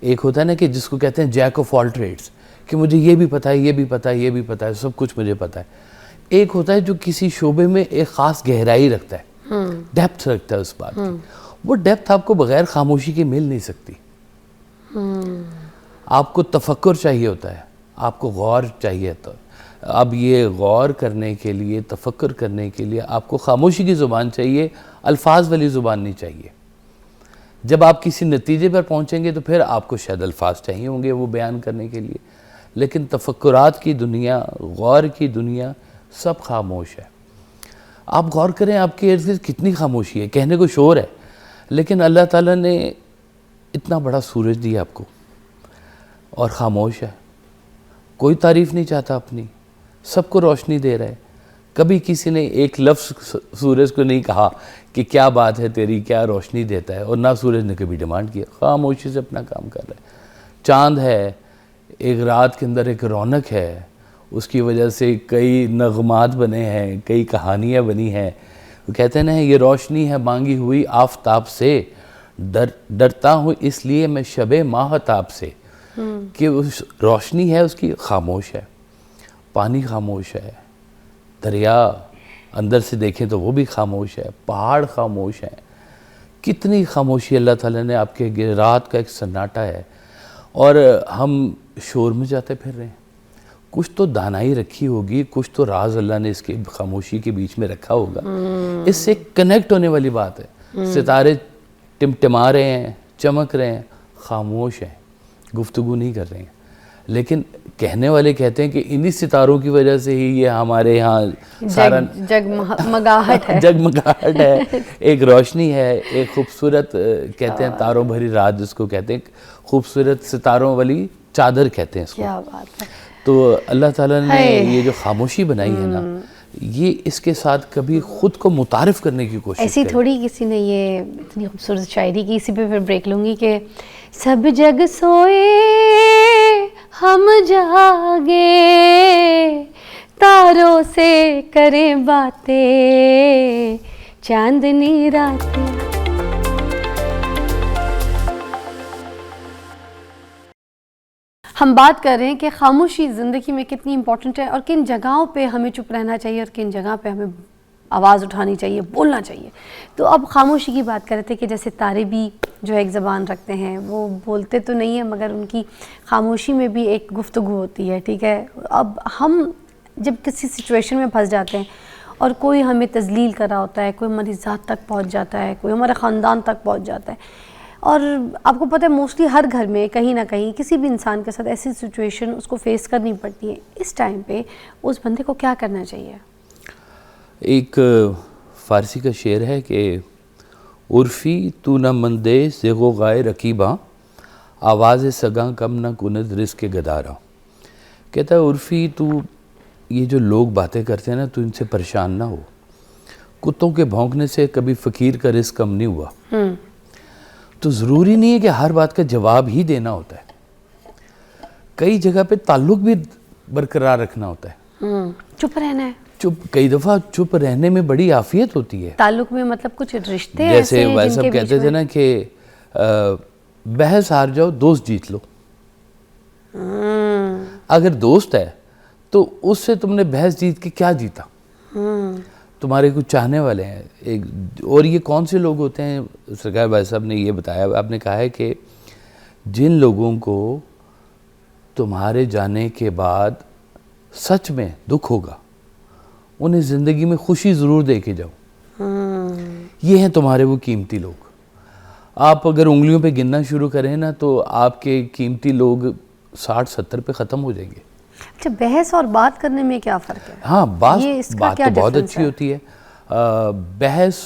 ایک ہوتا ہے نا کہ جس کو کہتے ہیں جیک آف آل ٹریڈس، کہ مجھے یہ بھی پتہ ہے، یہ بھی پتہ ہے، یہ بھی پتہ ہے، سب کچھ مجھے پتہ ہے. ایک ہوتا ہے جو کسی شعبے میں ایک خاص گہرائی رکھتا ہے، ڈیپتھ رکھتا ہے اس بات کی. وہ ڈیپتھ آپ کو بغیر خاموشی کے مل نہیں سکتی. آپ کو تفکر چاہیے ہوتا ہے، آپ کو غور چاہیے ہوتا ہے. اب یہ غور کرنے کے لیے، تفکر کرنے کے لیے آپ کو خاموشی کی زبان چاہیے، الفاظ والی زبان نہیں چاہیے. جب آپ کسی نتیجے پر پہنچیں گے تو پھر آپ کو شاید الفاظ چاہیے ہوں گے وہ بیان کرنے کے لیے. لیکن تفکرات کی دنیا، غور کی دنیا سب خاموش ہے. آپ غور کریں آپ کے ارد گرد کتنی خاموشی ہے. کہنے کو شور ہے، لیکن اللہ تعالیٰ نے اتنا بڑا سورج دیا آپ کو اور خاموش ہے. کوئی تعریف نہیں چاہتا اپنی، سب کو روشنی دے رہا ہے. کبھی کسی نے ایک لفظ سورج کو نہیں کہا کہ کیا بات ہے تیری، کیا روشنی دیتا ہے، اور نہ سورج نے کبھی ڈیمانڈ کیا. خاموشی سے اپنا کام کر رہا ہے. چاند ہے، ایک رات کے اندر ایک رونق ہے، اس کی وجہ سے کئی نغمات بنے ہیں، کئی کہانیاں بنی ہیں. وہ کہتے ہیں نا یہ روشنی ہے مانگی ہوئی آفتاب سے، ڈرتا ہوں اس لیے میں شب ماہتاب سے، کہ اس روشنی ہے اس کی خاموش ہے، پانی خاموش ہے، دریا اندر سے دیکھیں تو وہ بھی خاموش ہے، پہاڑ خاموش ہے، کتنی خاموشی اللہ تعالیٰ نے آپ کے، رات کا ایک سناٹا ہے اور ہم شور میں جاتے پھر رہے ہیں. کچھ تو دانائی رکھی ہوگی، کچھ تو راز اللہ نے اس کی خاموشی کے بیچ میں رکھا ہوگا. اس سے کنیکٹ ہونے والی بات ہے. ستارے ٹمٹما رہے ہیں، چمک رہے ہیں، خاموش ہیں، گفتگو نہیں کر رہے ہیں، لیکن کہنے والے کہتے ہیں کہ انہی ستاروں کی وجہ سے ہی یہ ہمارے یہاں سارا جگمگاہٹ ہے، جگمگاہٹ ہے، ایک روشنی ہے، ایک خوبصورت کہتے ہیں تاروں بھری رات جس کو کہتے ہیں، خوبصورت ستاروں والی چادر کہتے ہیں اس کو. کیا بات ہے. تو اللہ تعالیٰ نے یہ جو خاموشی بنائی ہے نا، یہ اس کے ساتھ کبھی خود کو متعارف کرنے کی کوشش ایسی تھوڑی کسی نے یہ اتنی خوبصورت شاعری کی. اسی پہ پھر بریک لوں گی کہ سب جگ سوئے ہم جاگے، تاروں سے کریں باتیں چاندنی راتیں. ہم بات کر رہے ہیں کہ خاموشی زندگی میں کتنی امپورٹنٹ ہے اور کن جگہوں پہ ہمیں چپ رہنا چاہیے اور کن جگہ پہ ہمیں آواز اٹھانی چاہیے، بولنا چاہیے. تو اب خاموشی کی بات کر رہے تھے کہ جیسے تارے بھی جو ایک زبان رکھتے ہیں، وہ بولتے تو نہیں ہیں مگر ان کی خاموشی میں بھی ایک گفتگو ہوتی ہے. ٹھیک ہے، اب ہم جب کسی سچویشن میں پھنس جاتے ہیں اور کوئی ہمیں تذلیل کر رہا ہوتا ہے، کوئی ہماری ذات تک پہنچ جاتا ہے، کوئی ہمارے خاندان تک پہنچ جاتا ہے، اور آپ کو پتہ ہے موسٹلی ہر گھر میں کہیں نہ کہیں کسی بھی انسان کے ساتھ ایسی سچویشن اس کو فیس کرنی پڑتی ہے. اس ٹائم پہ اس بندے کو کیا کرنا چاہیے؟ ایک فارسی کا شعر ہے کہ عرفی تو نہ مندے زیغ و غائے رکیباں، آواز سگاں کم نہ کند رزق گداراں. کہتا ہے عرفی تو یہ جو لوگ باتیں کرتے ہیں نا، تو ان سے پریشان نہ ہو. کتوں کے بھونکنے سے کبھی فقیر کا رزق کم نہیں ہوا. تو ضروری نہیں ہے کہ ہر بات کا جواب ہی دینا ہوتا ہے. کئی جگہ پہ تعلق بھی برقرار رکھنا ہوتا ہے. چپ رہنا ہے. کئی دفعہ چپ رہنے میں بڑی عافیت ہوتی ہے. تعلق میں مطلب کچھ رشتے جیسے ویسے صاحب کہتے تھے نا کہ بحث ہار جاؤ دوست جیت لو. اگر دوست ہے تو اس سے تم نے بحث جیت کے کیا جیتا؟ تمہارے کچھ چاہنے والے ہیں. اور یہ کون سے لوگ ہوتے ہیں؟ سرکار بھائی صاحب نے یہ بتایا، آپ نے کہا ہے کہ جن لوگوں کو تمہارے جانے کے بعد سچ میں دکھ ہوگا، انہیں زندگی میں خوشی ضرور دے کے جاؤ. یہ ہیں تمہارے وہ قیمتی لوگ. آپ اگر انگلیوں پہ گننا شروع کریں نا تو آپ کے قیمتی لوگ 60-70 پہ ختم ہو جائیں گے. اچھا، بحث اور بات کرنے میں کیا فرق ہے؟ ہاں، بات تو بہت اچھی ہوتی ہے. بحث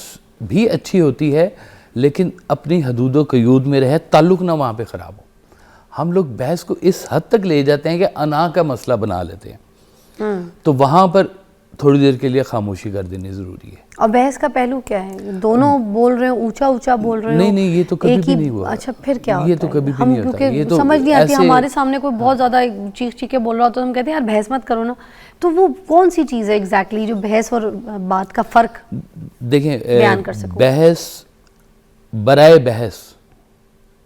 بھی اچھی ہوتی ہے، لیکن اپنی حدود و قیود میں رہے، تعلق نہ وہاں پہ خراب ہو. ہم لوگ بحث کو اس حد تک لے جاتے ہیں کہ انا کا مسئلہ بنا لیتے ہیں. تو وہاں پر تھوڑی دیر کے لیے خاموشی کر دینی ضروری ہے. اور بحث کا پہلو کیا ہے؟ دونوں بول رہے ہیں، اونچا اونچا بول رہے ہیں. نہیں، یہ تو کبھی بھی نہیں ہوا. اچھا، پھر کیا ہوتا ہے؟ یہ تو کبھی بھی نہیں ہوتا. یہ تو سمجھ نہیں آتی. ہمارے سامنے کوئی بہت زیادہ چیخ کے بول رہا ہوتا ہے، ہم کہتے ہیں یار بحث مت کرو نا. تو وہ کون سی چیز ہے ایگزیکٹلی جو بحث اور بات کا فرق دیکھیں بیان کر سکو؟ بحث برائے بحث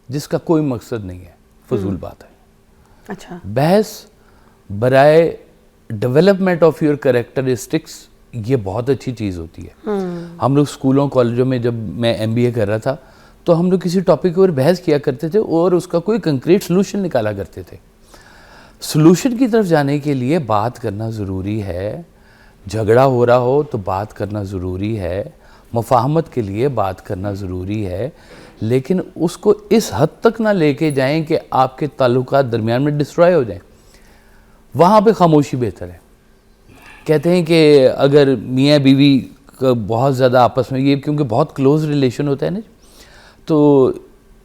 جس کا کوئی مقصد نہیں ہے، فضول بات ہے. اچھا، بحث برائے ڈیولپمنٹ آف یور کریکٹرسٹکس، یہ بہت اچھی چیز ہوتی ہے. ہم لوگ اسکولوں کالجوں میں جب میں MBA کر رہا تھا تو ہم لوگ کسی ٹاپک کے اوپر بحث کیا کرتے تھے اور اس کا کوئی کنکریٹ سلوشن نکالا کرتے تھے. سلوشن کی طرف جانے کے لیے بات کرنا ضروری ہے. جھگڑا ہو رہا ہو تو بات کرنا ضروری ہے. مفاہمت کے لیے بات کرنا ضروری ہے، لیکن اس کو اس حد تک نہ لے کے جائیں کہ آپ کے تعلقات درمیان میں ڈسٹرائے ہو جائیں. وہاں پہ خاموشی بہتر ہے. کہتے ہیں کہ اگر میاں بیوی کا بہت زیادہ آپس میں، یہ کیونکہ بہت کلوز ریلیشن ہوتا ہے نا، تو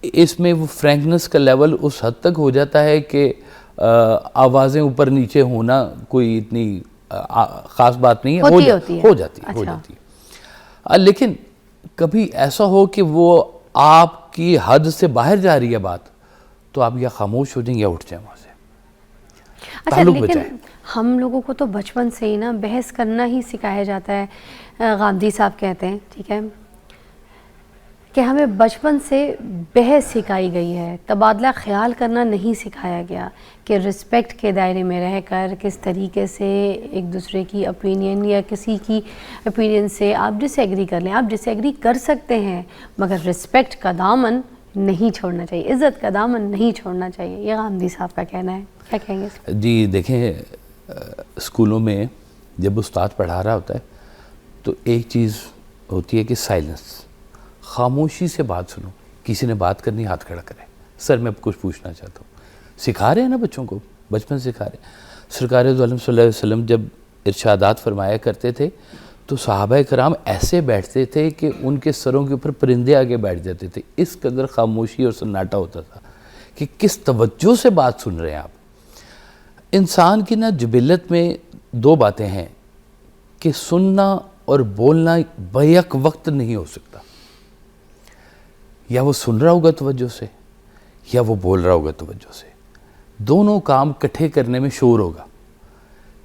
اس میں وہ فرینکنس کا لیول اس حد تک ہو جاتا ہے کہ آوازیں اوپر نیچے ہونا کوئی اتنی خاص بات نہیں ہے. ہو جاتی ہے. لیکن کبھی ایسا ہو کہ وہ آپ کی حد سے باہر جا رہی ہے بات، تو آپ یا خاموش ہو جائیں یا اٹھ جائیں وہاں سے. تعلق لیکن بچائیں. ہم لوگوں کو تو بچپن سے ہی نا بحث کرنا ہی سکھایا جاتا ہے. گاندھی صاحب کہتے ہیں ٹھیک ہے کہ ہمیں بچپن سے بحث سکھائی گئی ہے, تبادلہ خیال کرنا نہیں سکھایا گیا, کہ رسپیکٹ کے دائرے میں رہ کر کس طریقے سے ایک دوسرے کی اپینین یا کسی کی اپینین سے آپ ڈس ایگری کر لیں. آپ ڈس ایگری کر سکتے ہیں مگر رسپیکٹ کا دامن نہیں چھوڑنا چاہیے, عزت کا دامن نہیں چھوڑنا چاہیے. یہ گاندھی صاحب کا کہنا ہے, کیا کہیں گے اس پہ؟ جی دیکھیں, اسکولوں میں جب استاد پڑھا رہا ہوتا ہے تو ایک چیز ہوتی ہے کہ سائلنس, خاموشی سے بات سنو. کسی نے بات کرنی ہاتھ کھڑا کرے, سر میں کچھ پوچھنا چاہتا ہوں. سکھا رہے ہیں نا بچوں کو, بچپن سے سکھا رہے ہیں. سرکار دو عالم صلی اللہ علیہ وسلم جب ارشادات فرمایا کرتے تھے تو صحابہ کرام ایسے بیٹھتے تھے کہ ان کے سروں کے اوپر پرندے آگے بیٹھ جاتے تھے. اس قدر خاموشی اور سناٹا ہوتا تھا کہ کس توجہ سے بات سن رہے ہیں آپ. انسان کی نا جبلت میں دو باتیں ہیں کہ سننا اور بولنا بیک وقت نہیں ہو سکتا. یا وہ سن رہا ہوگا توجہ سے یا وہ بول رہا ہوگا توجہ سے. دونوں کام کٹھے کرنے میں شور ہوگا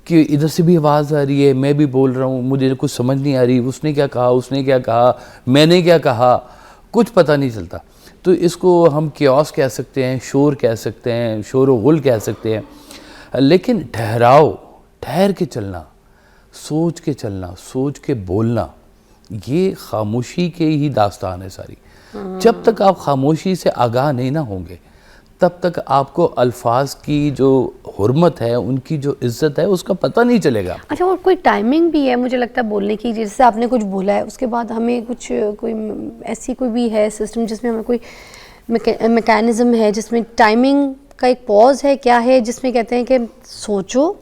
کہ ادھر سے بھی آواز آ رہی ہے, میں بھی بول رہا ہوں, مجھے کچھ سمجھ نہیں آ رہی, اس نے کیا کہا, اس نے کیا کہا, میں نے کیا کہا, کچھ پتہ نہیں چلتا. تو اس کو ہم کیوس کہہ سکتے ہیں, شور کہہ سکتے ہیں, شور و غل کہہ سکتے ہیں. لیکن ٹھہراؤ, ٹھہر کے چلنا, سوچ کے چلنا, سوچ کے بولنا, یہ خاموشی کے ہی داستان ہے ساری. جب تک آپ خاموشی سے آگاہ نہیں نہ ہوں گے تب تک آپ کو الفاظ کی جو حرمت ہے, ان کی جو عزت ہے, اس کا پتہ نہیں چلے گا. اچھا, اور کوئی ٹائمنگ بھی ہے مجھے لگتا ہے بولنے کی, جیسے آپ نے کچھ بولا ہے اس کے بعد ہمیں کچھ کوئی ایسی کوئی بھی ہے سسٹم جس میں ہمیں کوئی میکینزم ہے جس میں ٹائمنگ کا ایک پاز ہے, کیا ہے جس میں کہتے ہیں کہ سوچو,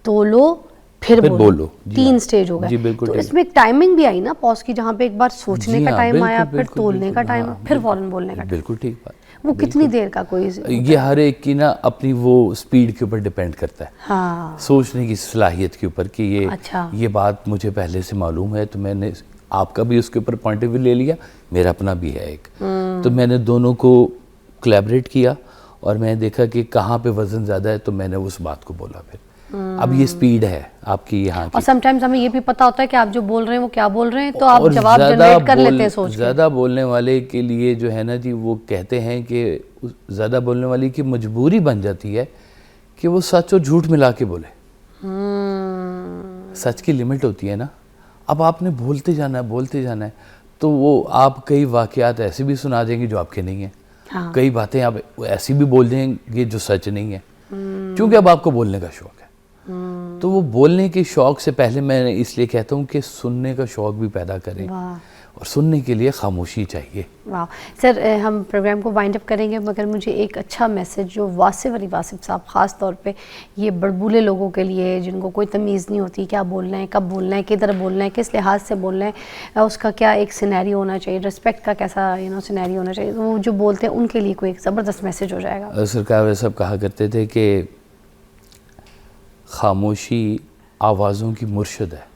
تولو, پھر بولو. 3 سٹیج ہو گئے. تو اس میں ایک ٹائمنگ بھی آئی نا پاز کی, جہاں پہ ایک بار سوچنے کا ٹائم آیا, پھر تولنے کا ٹائم, پھر فوراً بولنے کا ٹائم. بالکل ٹھیک بات. وہ کتنی دیر کا کوئی یہ ہر ایک کی نا اپنی وہ سپیڈ کے اوپر ڈیپینڈ کرتا ہے, ہاں, سوچنے کی صلاحیت کے اوپر کہ اچھا, یہ بات مجھے پہلے سے معلوم ہے, تو میں نے آپ کا بھی اس کے اوپر پوائنٹ آف ویو لے لیا, میرا اپنا بھی ہے ایک, تو میں نے دونوں کو کولیبریٹ کیا اور میں نے دیکھا کہ کہاں پہ وزن زیادہ ہے تو میں نے اس بات کو بولا. پھر اب یہ سپیڈ ہے آپ کی یہاں کی. اور سم ٹائمز ہمیں یہ بھی پتہ ہوتا ہے کہ آپ جو بول رہے ہیں وہ کیا بول رہے ہیں, تو آپ جواب جنریٹ کر لیتے ہیں سوچ کے. زیادہ بولنے والے کے لیے جو ہے نا جی, وہ کہتے ہیں کہ زیادہ بولنے والی کی مجبوری بن جاتی ہے کہ وہ سچ اور جھوٹ ملا کے بولے. سچ کی لمٹ ہوتی ہے نا. اب آپ نے بولتے جانا ہے تو وہ آپ کئی واقعات ایسے بھی سنا دیں گے جو آپ کے نہیں ہیں, کئی باتیں آپ ایسی بھی بول دیں گے جو سچ نہیں ہے, کیونکہ اب آپ کو بولنے کا شوق ہے. تو وہ بولنے کے شوق سے پہلے میں اس لیے کہتا ہوں کہ سننے کا شوق بھی پیدا کریں, اور سننے کے لیے خاموشی چاہیے. واہ سر, ہم پروگرام کو وائنڈ اپ کریں گے, مگر مجھے ایک اچھا میسج جو واصف علی واصف صاحب خاص طور پہ یہ بڑبولے لوگوں کے لیے جن کو کوئی تمیز نہیں ہوتی کیا بولنا ہے, کب بولنا ہے, کدھر بولنا ہے, کس لحاظ سے بولنا ہے, اس کا کیا ایک سینیریو ہونا چاہیے, رسپیکٹ کا کیسا سینیریو ہونا چاہیے, وہ جو بولتے ہیں ان کے لیے کوئی ایک زبردست میسج ہو جائے گا. سرکار صاحب کہا کرتے تھے کہ خاموشی آوازوں کی مرشد ہے,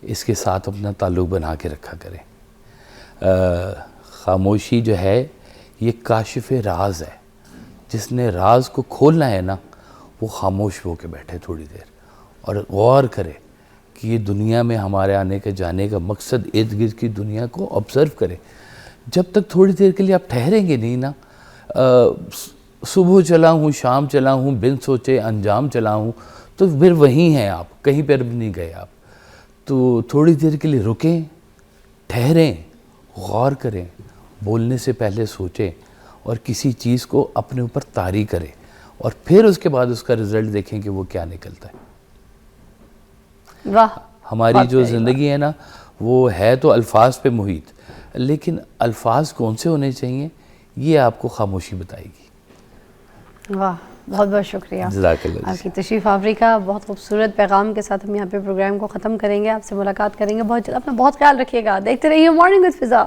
اس کے ساتھ اپنا تعلق بنا کے رکھا کریں. خاموشی جو ہے یہ کاشف راز ہے, جس نے راز کو کھولنا ہے نا وہ خاموش ہو کے بیٹھے تھوڑی دیر اور غور کرے کہ یہ دنیا میں ہمارے آنے کے جانے کا مقصد, ارد گرد کی دنیا کو آبزرو کرے. جب تک تھوڑی دیر کے لیے آپ ٹھہریں گے نہیں نا, صبح چلا ہوں, شام چلا ہوں, بن سوچے انجام چلا ہوں, تو پھر وہیں ہیں آپ, کہیں پر بھی نہیں گئے آپ. تو تھوڑی دیر کے لیے رکیں, ٹھہریں, غور کریں, بولنے سے پہلے سوچیں اور کسی چیز کو اپنے اوپر طاری کریں, اور پھر اس کے بعد اس کا رزلٹ دیکھیں کہ وہ کیا نکلتا ہے. واہ, ہماری جو زندگی ہے نا وہ ہے تو الفاظ پہ محیط, لیکن الفاظ کون سے ہونے چاہیے یہ آپ کو خاموشی بتائے گی. واہ, بہت بہت شکریہ جزاک اللہ. آپ کی تشریف آوری کا. بہت خوبصورت پیغام کے ساتھ ہم یہاں پہ پروگرام کو ختم کریں گے. آپ سے ملاقات کریں گے بہت جلد. اپنا بہت خیال رکھیے گا. دیکھتے رہیے مارننگ وتھ فضا.